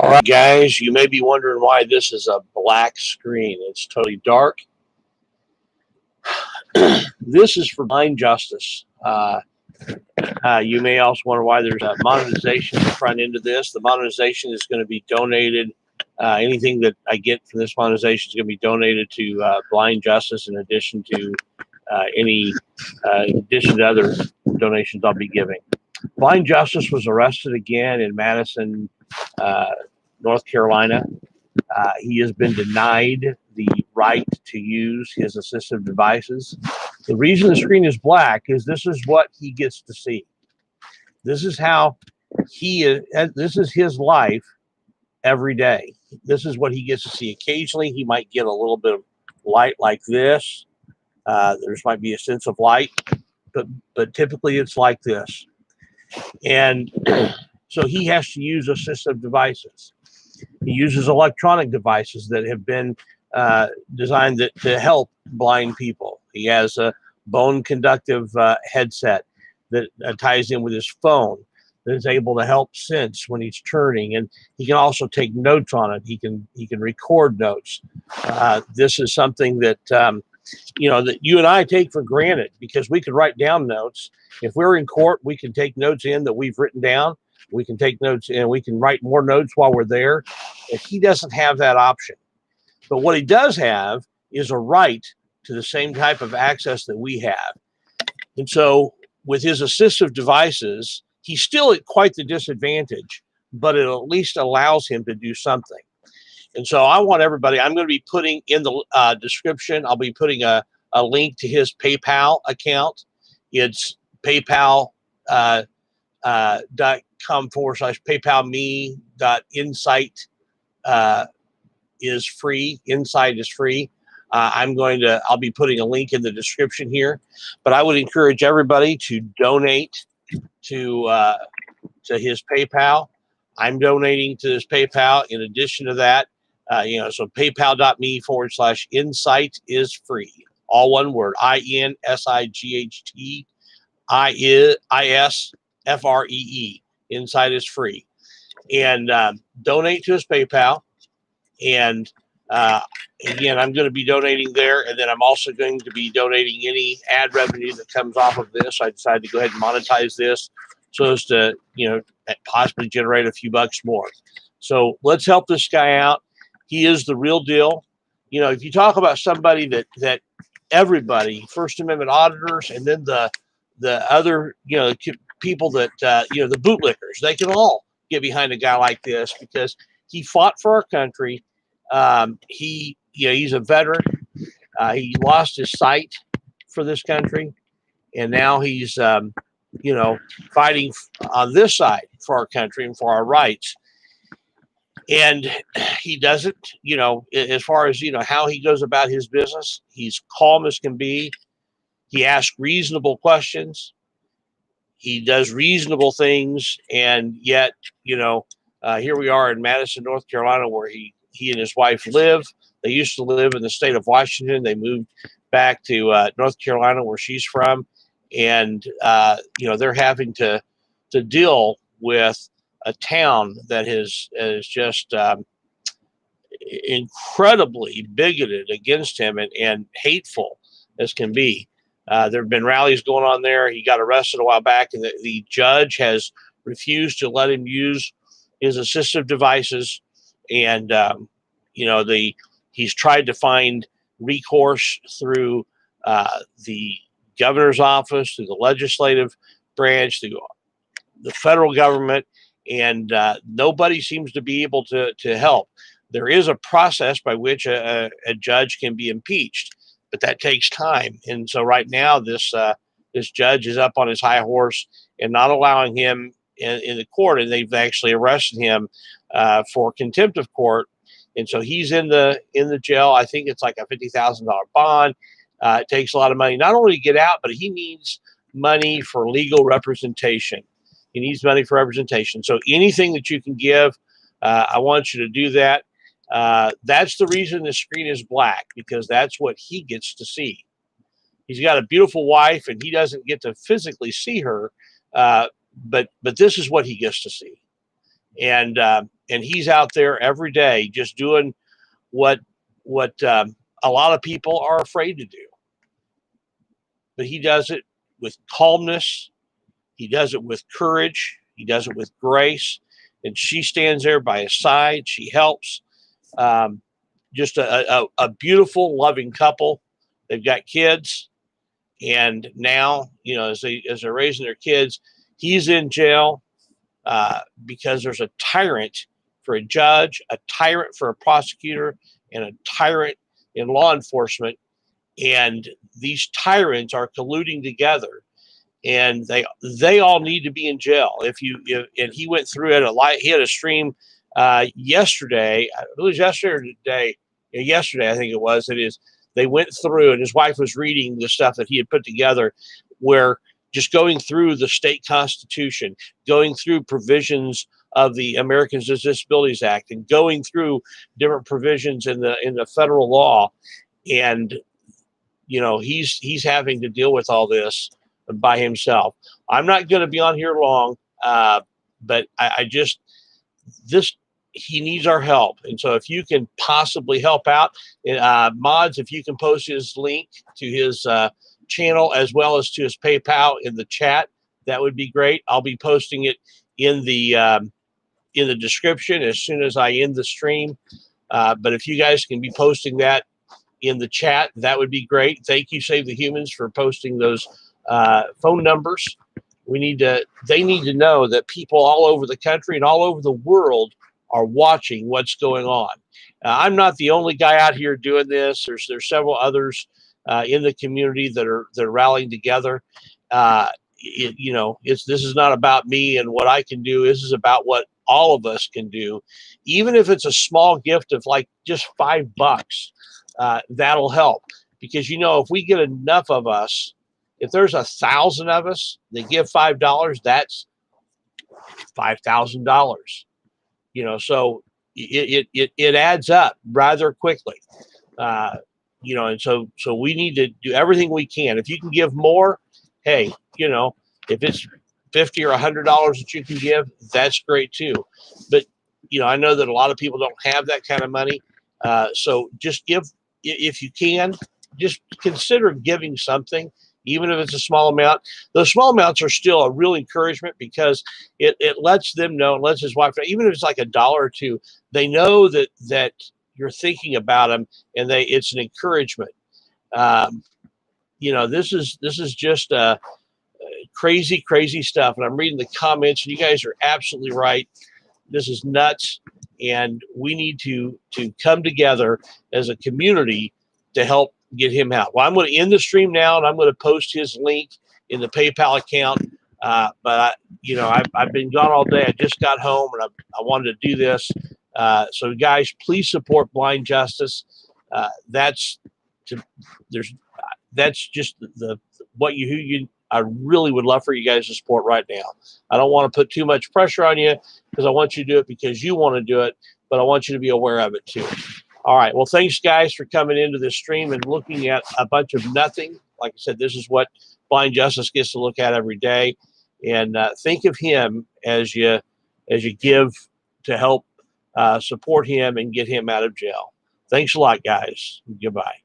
All right, guys, you may be wondering why this is a black screen. It's totally dark. This is for blind justice. You may also wonder why there's a monetization at the front end of this. The monetization is going to be donated. Anything that I get from this monetization is going to be donated to blind justice in addition to other donations I'll be giving. Blind Justice was arrested again in Madison, North Carolina. He has been denied the right to use his assistive devices. The reason the screen is black is this is what he gets to see. This is how he is. This is his life every day. This is what he gets to see. Occasionally, he might get a little bit of light like this. There's might be a sense of light, but typically it's like this. And so he has to use assistive devices. He uses electronic devices that have been designed to help blind people. He has a bone conductive headset that ties in with his phone that is able to help sense when he's turning, and he can also take notes on it. He can record notes. This is something that that you and I take for granted because we could write down notes. If we're in court, we can take notes in that we've written down. We can take notes and we can write more notes while we're there. If he doesn't have that option. But what he does have is a right to the same type of access that we have. And so with his assistive devices, he's still at quite the disadvantage, but it at least allows him to do something. And so I want everybody, I'm going to be putting in the description, I'll be putting a link to his PayPal account. It's paypal.com/paypalme.insight is free. Insight is free. I'll be putting a link in the description here, but I would encourage everybody to donate to his PayPal. I'm donating to his PayPal. In addition to that, so paypal.me/insight is free. All one word, INSIGHTISFREE. Insight is free. And donate to his PayPal. And again, I'm going to be donating there. And then I'm also going to be donating any ad revenue that comes off of this. I decided to go ahead and monetize this so as to, possibly generate a few bucks more. So let's help this guy out. He is the real deal. If you talk about somebody that everybody, First Amendment auditors, and then the other, people that, the bootlickers, they can all get behind a guy like this because he fought for our country. He's a veteran. He lost his sight for this country, and now he's, fighting on this side for our country and for our rights. And he doesn't, as far as, how he goes about his business, he's calm as can be. He asks reasonable questions. He does reasonable things. And yet, here we are in Madison, North Carolina, where he and his wife live. They used to live in the state of Washington. They moved back to North Carolina, where she's from. And, they're having to deal with a town that is just incredibly bigoted against him and hateful as can be. There have been rallies going on there. He got arrested a while back, and the judge has refused to let him use his assistive devices. And, he's tried to find recourse through the governor's office, through the legislative branch, through the federal government, and nobody seems to be able to help. There is a process by which a judge can be impeached, but that takes time. And so right now, this judge is up on his high horse and not allowing him in the court, and they've actually arrested him for contempt of court. And so he's in the jail. I think it's like a $50,000 bond. It takes a lot of money, not only to get out, but he needs money for legal representation. He needs money for representation. So anything that you can give, I want you to do that. That's the reason the screen is black, because that's what he gets to see. He's got a beautiful wife, and he doesn't get to physically see her, but this is what he gets to see. And and he's out there every day just doing what a lot of people are afraid to do. But he does it with calmness. He does it with courage. He does it with grace. And she stands there by his side. She helps. Just a beautiful, loving couple. They've got kids. And now, as they're raising their kids, he's in jail because there's a tyrant for a judge, a tyrant for a prosecutor, and a tyrant in law enforcement. And these tyrants are colluding together, and they all need to be in jail. And he went through it he had a stream yesterday. It was yesterday or today. Yesterday, I think it was. It is. They went through, and his wife was reading the stuff that he had put together, where just going through the state constitution, going through provisions of the Americans with Disabilities Act, and going through different provisions in the federal law, and he's having to deal with all this by himself. I'm not going to be on here long, but he needs our help. And so if you can possibly help out, mods, if you can post his link to his channel as well as to his PayPal in the chat, that would be great. I'll be posting it in the description as soon as I end the stream. But if you guys can be posting that in the chat, that would be great. Thank you, Save the Humans, for posting those phone numbers. They need to know that people all over the country and all over the world are watching what's going on. I'm not the only guy out here doing this. There's several others in the community that are rallying together. This is not about me and what I can do. This is about what all of us can do, even if it's a small gift of like just $5. That'll help, because if we get enough of us, if there's 1,000 of us that give $5, that's $5,000. So it adds up rather quickly. And so we need to do everything we can. If you can give more, hey, if it's $50 or $100 that you can give, that's great too. But I know that a lot of people don't have that kind of money. So just give. If you can, just consider giving something, even if it's a small amount. Those small amounts are still a real encouragement, because it lets them know, and lets his wife know, even if it's like $1 or $2, they know that you're thinking about them, and it's an encouragement. This is just crazy, crazy stuff. And I'm reading the comments, and you guys are absolutely right. This is nuts. And we need to come together as a community to help get him out. Well, I'm going to end the stream now, and I'm going to post his link in the PayPal account. But I've been gone all day. I just got home, and I wanted to do this. So guys, please support Blind Justice. That's just I really would love for you guys to support right now. I don't want to put too much pressure on you, because I want you to do it because you want to do it, but I want you to be aware of it too. All right. Well, thanks guys for coming into this stream and looking at a bunch of nothing. Like I said, this is what Blind Justice gets to look at every day. And think of him as you give to help support him and get him out of jail. Thanks a lot, guys. Goodbye.